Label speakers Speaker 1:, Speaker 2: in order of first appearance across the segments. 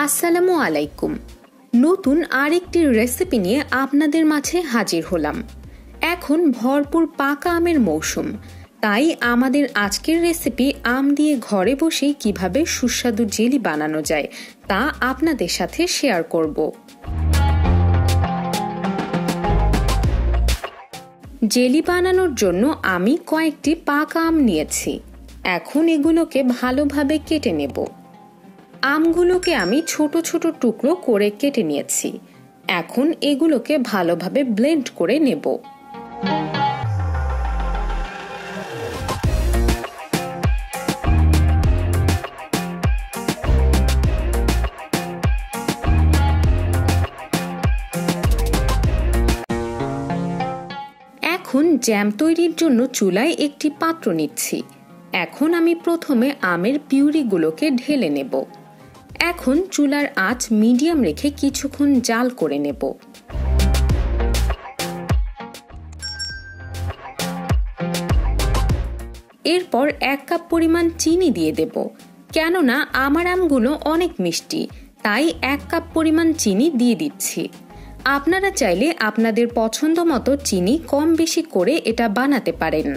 Speaker 1: আসসালামু আলাইকুম। নতুন আরেকটি রেসিপি নিয়ে আপনাদের মাঝে হাজির হলাম। এখন ভরপুর পাকা আমের মৌসুম, তাই আমাদের আজকের রেসিপি আম দিয়ে ঘরে বসেই কিভাবে সুস্বাদু জেলি বানানো যায় তা আপনাদের সাথে শেয়ার করব। জেলি বানানোর জন্য আমি কয়েকটি পাকা আম নিয়েছি। এখন এগুলোকে ভালোভাবে কেটে নেব। আমগুলোকে আমি ছোট ছোট টুকরো করে কেটে নিয়েছি। এখন এগুলোকে ভালোভাবে ব্লেন্ড করে নেব। এখন জ্যাম তৈরির জন্য চুলায় একটি পাত্র নিচ্ছি। এখন আমি প্রথমে আমের পিউরিগুলোকে ঢেলে নেব। এখন চুলার আঁচ মিডিয়াম রেখে কিছুক্ষণ জাল করে নেব। এরপর 1 কাপ পরিমাণ চিনি দিয়ে দেব। কেননা আমার আমগুলো অনেক মিষ্টি, তাই 1 কাপ পরিমাণ চিনি দিয়ে দিচ্ছি। আপনারা চাইলে আপনাদের পছন্দ মতো চিনি কম বেশি করে এটা বানাতে পারেন।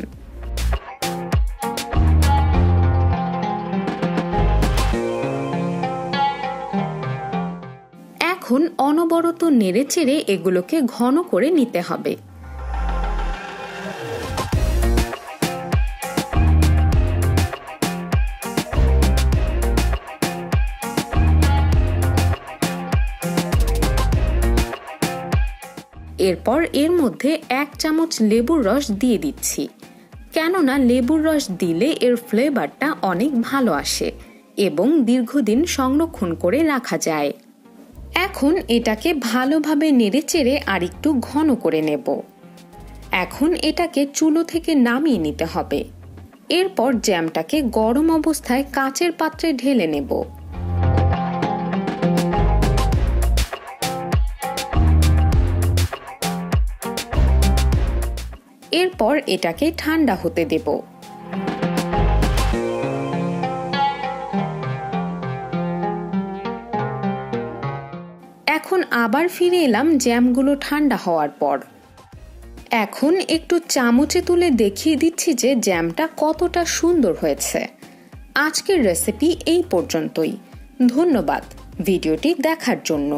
Speaker 1: এখন অনবরত নেড়েচেড়ে এগুলোকে ঘন করে নিতে হবে। এরপর এর মধ্যে 1 চামচ লেবুর রস দিয়ে দিচ্ছি। কেননা লেবুর রস দিলে এর ফ্লেভারটা অনেক ভালো আসে এবং দীর্ঘদিন সংরক্ষণ করে রাখা যায়। এখন এটাকে ভালোভাবে নেড়েচেড়ে আরেকটু ঘন করে নেব। এখন এটাকে চুলো থেকে নামিয়ে নিতে হবে। এরপর জ্যামটাকে গরম অবস্থায় কাচের পাত্রে ঢেলে নেব। এরপর এটাকে ঠান্ডা হতে দেব। এখন আবার ফিরে এলাম জ্যামগুলো ঠান্ডা হওয়ার পর। এখন একটু চামচে তুলে দেখিয়ে দিচ্ছি যে জ্যামটা কতটা সুন্দর হয়েছে। আজকের রেসিপি এই পর্যন্তই। ধন্যবাদ ভিডিওটি দেখার জন্য।